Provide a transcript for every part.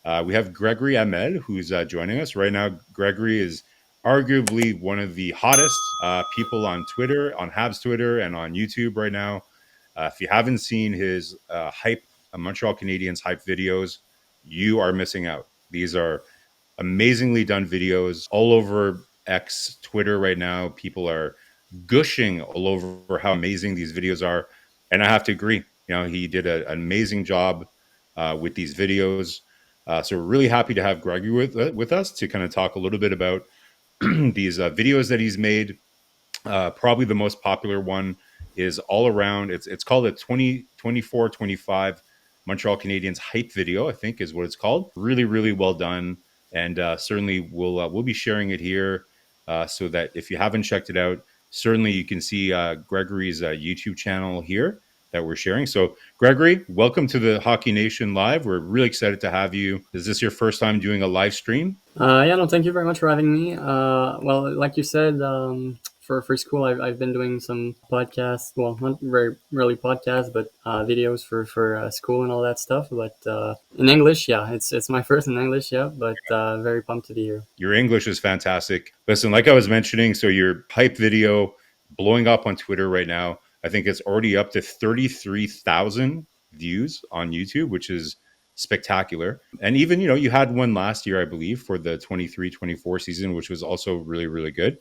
We have Gregory Hamel, who's joining us right now. Gregory is arguably one of the hottest people on Twitter, on Habs Twitter, and on YouTube right now. If you haven't seen his Montreal Canadiens hype videos, you are missing out. These are amazingly done videos all over X, Twitter right now. People are gushing all over how amazing these videos are. And I have to agree. He did an amazing job with these videos. So we're really happy to have Gregory with us to kind of talk a little bit about these videos that he's made. Probably the most popular one is all around. It's called a 24-25 Montreal Canadiens hype video, I think is what it's called. Really, really well done. And certainly we'll be sharing it here so that if you haven't checked it out, certainly you can see Gregory's YouTube channel here that we're sharing. So, Gregory, welcome to the Hockey Nation Live. We're really excited to have you. Is this your first time doing a live stream? Yeah, no, thank you very much for having me. Well, like you said, for school, I've been doing some podcasts. Well, not very really podcasts, but videos for school and all that stuff. But in English, yeah, it's my first in English, yeah. But very pumped to be here. Your English is fantastic. Listen, like I was mentioning, so your hype video blowing up on Twitter right now. I think it's already up to 33,000 views on YouTube, which is spectacular. And even, you had one last year, I believe, for the 23-24 season, which was also really, really good.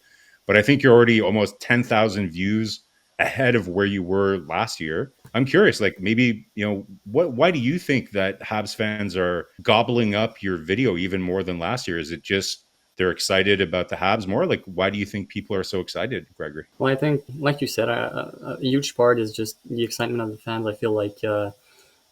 But I think you're already almost 10,000 views ahead of where you were last year. I'm curious, like maybe, why do you think that Habs fans are gobbling up your video even more than last year? Is it just they're excited about the Habs more? Like, why do you think people are so excited, Gregory? Well, I think, like you said, a huge part is just the excitement of the fans. I feel like.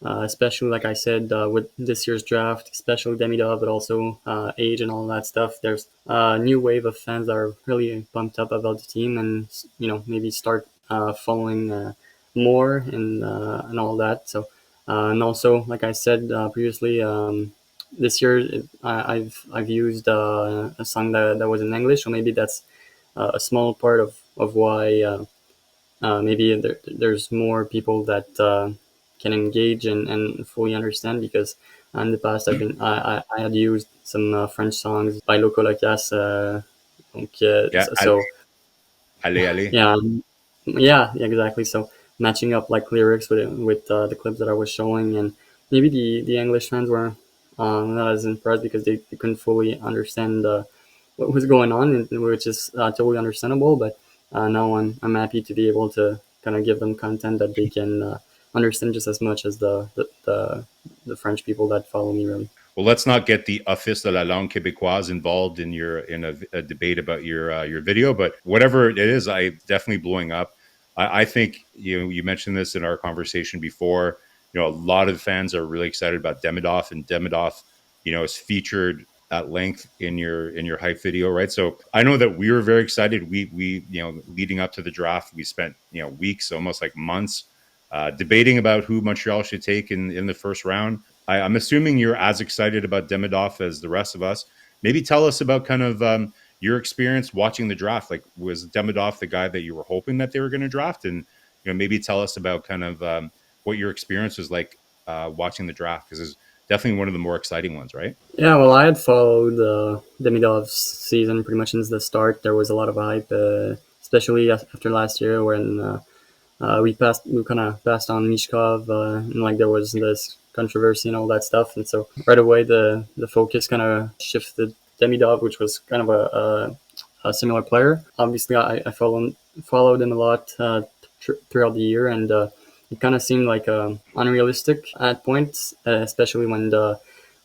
Especially like I said with this year's draft, especially Demidov, but also age and all that stuff. There's a new wave of fans that are really pumped up about the team, and maybe start following more and all that. So and also like I said previously, this year I've used a song that was in English, so maybe that's a small part of why maybe there's more people that can engage and fully understand, because in the past I had used some French songs by Loco Locas, Yeah, so allez, allez. yeah, yeah, exactly. So matching up like lyrics with the clips that I was showing, and maybe the English fans were not as impressed because they couldn't fully understand what was going on, which is totally understandable. But now I'm happy to be able to kind of give them content that they can understand just as much as the French people that follow me, really. Well, let's not get the office de la langue québécoise involved in a debate about your video, but whatever it is, I definitely blowing up. I think you mentioned this in our conversation before. A lot of fans are really excited about Demidov, and Demidov, is featured at length in your hype video, right? So I know that we were very excited. We leading up to the draft, we spent weeks, almost like months, debating about who Montreal should take in the first round. I'm assuming you're as excited about Demidov as the rest of us. Maybe tell us about kind of your experience watching the draft. Like, was Demidov the guy that you were hoping that they were going to draft? And maybe tell us about kind of what your experience was like watching the draft, because it's definitely one of the more exciting ones, right? Yeah, well, I had followed Demidov's season pretty much since the start. There was a lot of hype, especially after last year when we kind of passed on Mishkov, and like there was this controversy and all that stuff. And so right away the focus kind of shifted Demidov, which was kind of a similar player. Obviously, I followed him a lot throughout the year, and it kind of seemed like unrealistic at points, especially when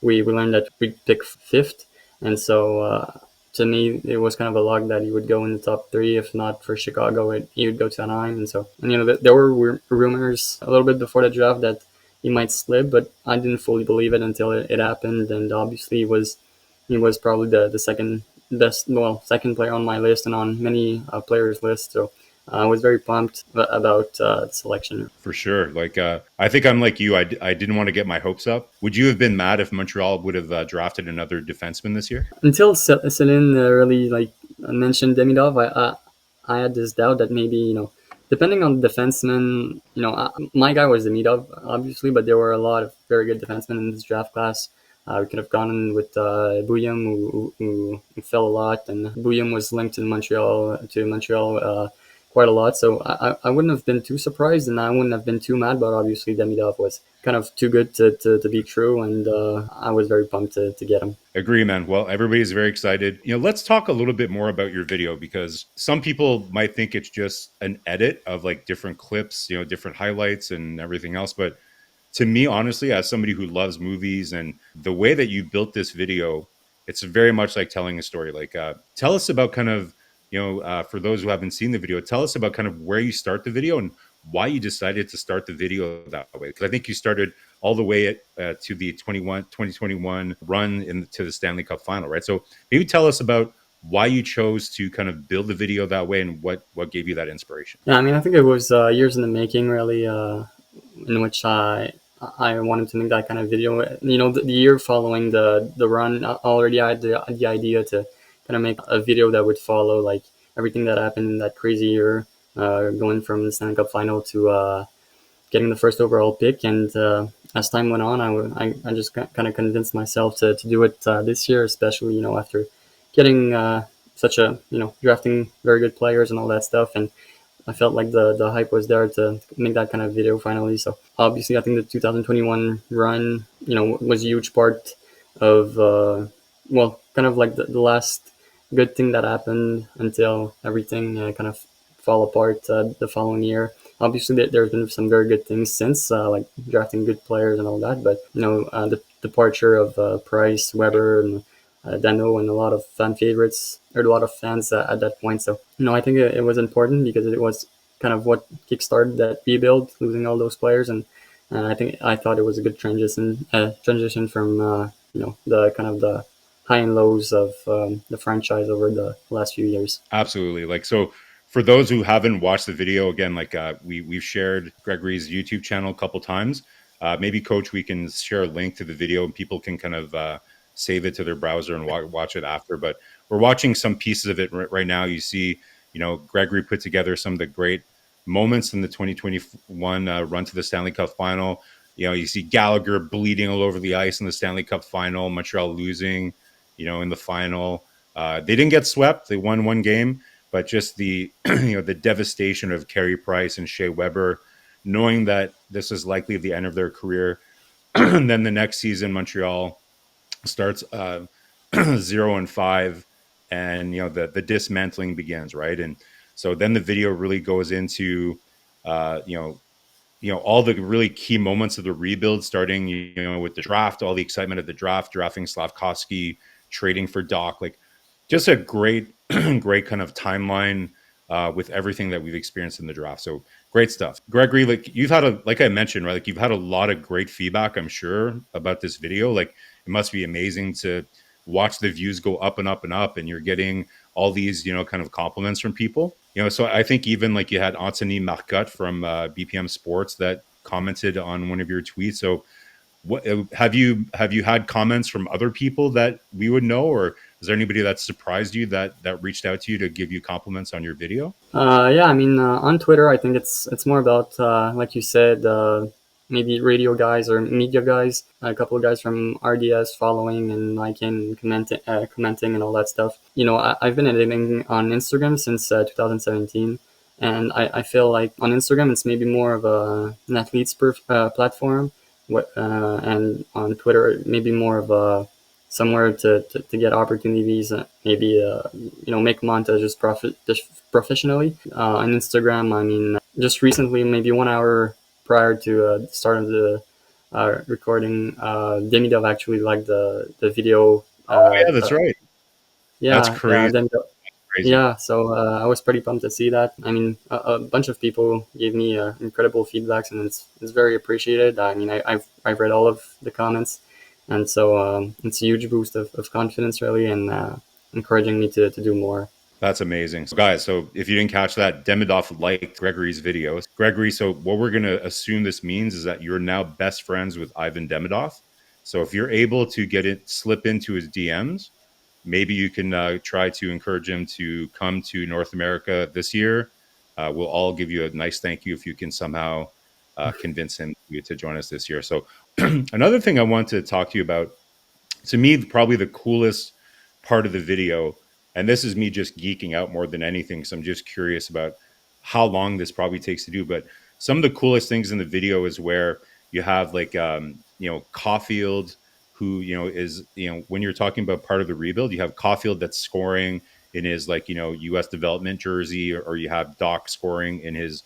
we learned that we'd pick fifth. And so to me, it was kind of a lock that he would go in the top three. If not for Chicago, he would go to Anaheim. And so, there were rumors a little bit before the draft that he might slip, but I didn't fully believe it until it happened. And obviously, he was probably the second best, well, second player on my list and on many players' lists. So I was very pumped about the selection. For sure. Like, I think I'm like you. I didn't want to get my hopes up. Would you have been mad if Montreal would have drafted another defenseman this year? Until Celine really like mentioned Demidov, I had this doubt that maybe depending on the defenseman, my guy was Demidov obviously, but there were a lot of very good defensemen in this draft class. We could have gone in with Bouillon, who fell a lot, and Bouillon was linked to Montreal quite a lot. So I wouldn't have been too surprised, and I wouldn't have been too mad. But obviously, Demidov was kind of too good to be true, and I was very pumped to get him. Agree, man. Well, everybody's very excited. Let's talk a little bit more about your video because some people might think it's just an edit of like different clips, different highlights and everything else. But to me, honestly, as somebody who loves movies and the way that you built this video, it's very much like telling a story. Like, tell us about kind of, for those who haven't seen the video, tell us about kind of where you start the video and why you decided to start the video that way. Because I think you started all the way to the 2021 run into the Stanley Cup final, right? So maybe tell us about why you chose to kind of build the video that way and what gave you that inspiration. Yeah, I mean, I think it was years in the making, really, in which I wanted to make that kind of video. The year following the run, already I had the idea to kind of make a video that would follow like everything that happened in that crazy year, going from the Stanley Cup final to getting the first overall pick. And as time went on, I just kind of convinced myself to do it this year, especially after getting such a drafting very good players and all that stuff. And I felt like the hype was there to make that kind of video finally. So obviously, I think the 2021 run, was a huge part of kind of like the last good thing that happened until everything kind of fall apart the following year. Obviously, there's been some very good things since, like drafting good players and all that. But the departure of Price, Weber, and Dano, and a lot of fan favorites, or a lot of fans at that point. So I think it was important because it was kind of what kickstarted that rebuild, losing all those players, and I thought it was a good transition from the kind of the high and lows of the franchise over the last few years. Absolutely. Like, so for those who haven't watched the video, again, like we've shared Gregory's YouTube channel a couple times. Maybe, Coach, we can share a link to the video and people can kind of save it to their browser and watch it after. But we're watching some pieces of it right now. You see, Gregory put together some of the great moments in the 2021 run to the Stanley Cup final. You see Gallagher bleeding all over the ice in the Stanley Cup final, Montreal losing, in the final. They didn't get swept. They won one game, but just the the devastation of Carey Price and Shea Weber, knowing that this is likely the end of their career. And then the next season, Montreal starts 0-5, and the dismantling begins, right? And so then the video really goes into all the really key moments of the rebuild, starting with the draft, all the excitement of the draft, drafting Slavkovsky, trading for Doc, like just a great great kind of timeline with everything that we've experienced in the draft. So great stuff. Gregory, like I mentioned, right? Like, you've had a lot of great feedback, I'm sure, about this video. Like, it must be amazing to watch the views go up and up and up, and you're getting all these, kind of compliments from people. So I think even like you had Anthony Marcotte from BPM Sports that commented on one of your tweets. So what have you had comments from other people that we would know, or is there anybody that surprised you that reached out to you to give you compliments on your video? Yeah, I mean, on Twitter, I think it's more about like you said, maybe radio guys or media guys, a couple of guys from RDS following and liking, commenting, and all that stuff. I've been editing on Instagram since 2017, and I feel like on Instagram it's maybe more of an athlete's platform, and on Twitter maybe more of a somewhere to get opportunities, maybe make montages professionally. On Instagram, I mean, just recently, maybe 1 hour prior to the start of the recording, Demidov actually liked the video. Oh yeah, that's right. That's Yeah, crazy. Demidov. Crazy. Yeah, so I was pretty pumped to see that. I mean, a bunch of people gave me incredible feedbacks, and it's very appreciated. I mean, I've read all of the comments, and so it's a huge boost of confidence, really, and encouraging me to do more. That's amazing. So guys, so if you didn't catch that, Demidov liked Gregory's videos. Gregory, so what we're going to assume this means is that you're now best friends with Ivan Demidov. So if you're able to slip into his DMs, maybe you can try to encourage him to come to North America this year. We'll all give you a nice thank you if you can somehow convince him to join us this year. So another thing I want to talk to you about To me, probably the coolest part of the video, and this is me just geeking out more than anything, so I'm just curious about how long this probably takes to do. But some of the coolest things in the video is where you have like Caulfield, who is when you're talking about part of the rebuild, you have Caulfield that's scoring in his like U.S. development jersey, or you have Doc scoring in his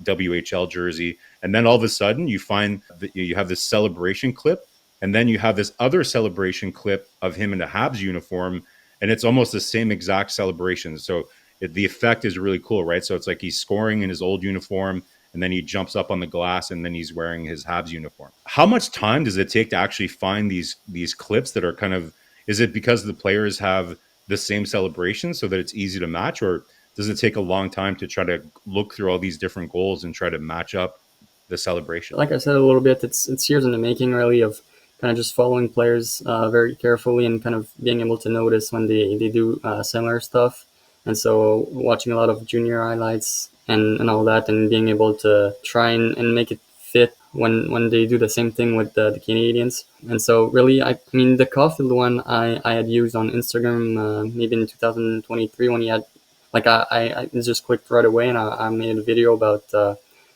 WHL jersey, and then all of a sudden you find that you have this celebration clip, and then you have this other celebration clip of him in a Habs uniform, and it's almost the same exact celebration. So the effect is really cool, right? So it's like he's scoring in his old uniform, and then he jumps up on the glass, and then he's wearing his Habs uniform. How much time does it take to actually find these clips that are kind of? Is it because the players have the same celebration so that it's easy to match, or does it take a long time to try to look through all these different goals and try to match up the celebration? Like I said a little bit, it's years in the making, really, of kind of just following players very carefully and kind of being able to notice when they do similar stuff. And so watching a lot of junior highlights and all that, and being able to try and make it fit when they do the same thing with the Canadiens. And so really, I mean, the Caulfield one I had used on Instagram maybe in 2023 when he had, like I just clicked right away, and I made a video about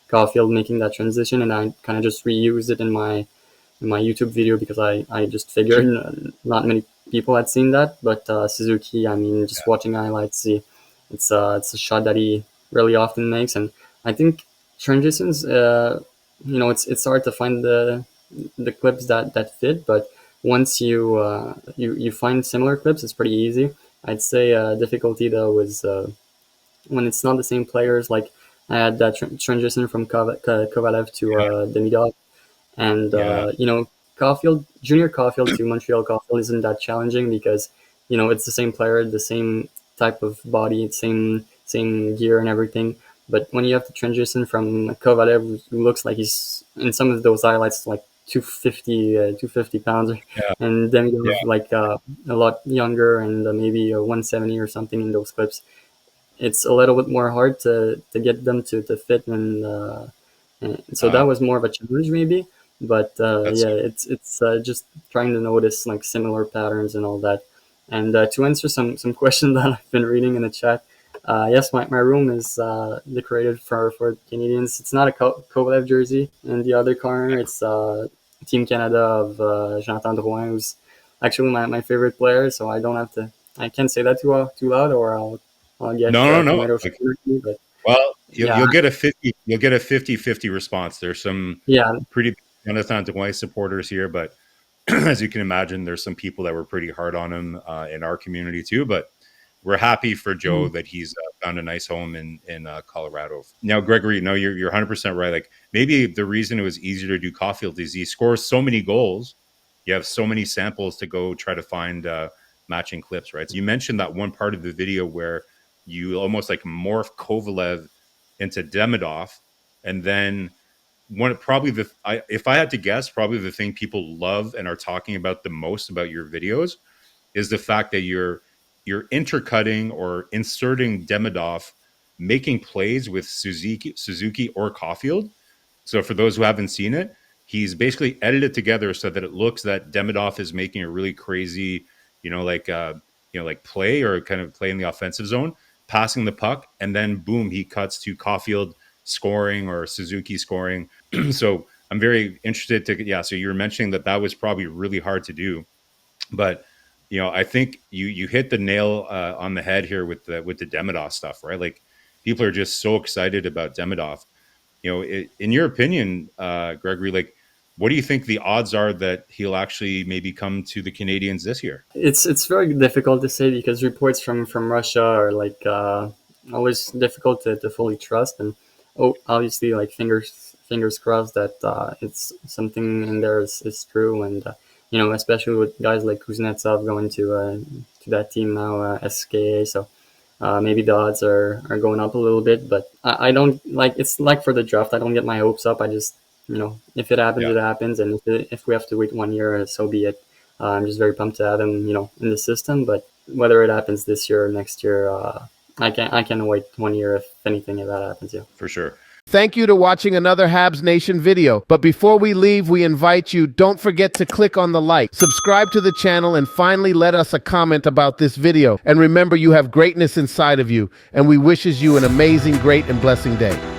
Caulfield making that transition, and I kind of just reused it in my YouTube video because I just figured not many people had seen that. But Suzuki, I mean, just watching highlights, see it's a shot that he really often makes, and I think transitions, it's hard to find the clips that fit, but once you find similar clips, it's pretty easy. I'd say difficulty though is when it's not the same players. Like I had that transition from Kovalev to Yeah, Demidov, and yeah, Caulfield, Junior Caulfield to Montreal Caulfield isn't that challenging because it's the same player, the same type of body, same gear and everything. But when you have to transition from Kovalev, who looks like he's in some of those highlights like 250 pounds, yeah. and then you Yeah, have like a lot younger and maybe 170 or something in those clips, it's a little bit more hard to get them to fit, and so that uh, was more of a challenge maybe. But that's yeah, it's just trying to notice like similar patterns and all that. And to answer some questions that I've been reading in the chat, yes, my room is decorated for Canadians. It's not a Kovalev jersey. In the other corner, it's Team Canada of Jonathan Drouin, who's actually my favorite player. So I don't have to. I can't say that too loud, or I'll get no, no, no. tomatoes Like, from me. But well, yeah, you'll get a 50-50 response. There's some yeah, pretty Jonathan Drouin supporters here, but as you can imagine, there's some people that were pretty hard on him in our community too. But we're happy for Joe that he's found a nice home in Colorado. Now, Gregory, no, you're 100% right. Like maybe the reason it was easier to do Caulfield is he scores so many goals. You have so many samples to go try to find matching clips, right? So you mentioned that one part of the video where you almost like morph Kovalev into Demidov, and then one probably if I had to guess, probably the thing people love and are talking about the most about your videos is the fact that you're intercutting or inserting Demidov, making plays with Suzuki or Caulfield. So for those who haven't seen it, he's basically edited together so that it looks that Demidov is making a really crazy, like like play or kind of play in the offensive zone, passing the puck, and then boom, he cuts to Caulfield scoring or Suzuki scoring. So I'm very interested to So you were mentioning that was probably really hard to do, but I think you hit the nail on the head here with the Demidov stuff, right? Like people are just so excited about Demidov. In your opinion, Gregory, like what do you think the odds are that he'll actually maybe come to the Canadiens this year? it's very difficult to say because reports from Russia are like always difficult to fully trust, and obviously like fingers crossed that it's something in there is true, and especially with guys like Kuznetsov going to that team now, SKA, so maybe the odds are going up a little bit, but I don't like, it's like for the draft, I don't get my hopes up. I just, if it happens, Yeah, it happens. And if we have to wait 1 year, so be it. I'm just very pumped to have him, in the system. But whether it happens this year or next year, I can wait 1 year if anything if that happens. Yeah. for sure. Thank you to watching another Habs Nation video. But before we leave, we invite you, don't forget to click on the like, subscribe to the channel, and finally let us a comment about this video. And remember, you have greatness inside of you, and we wishes you an amazing, great, and blessing day.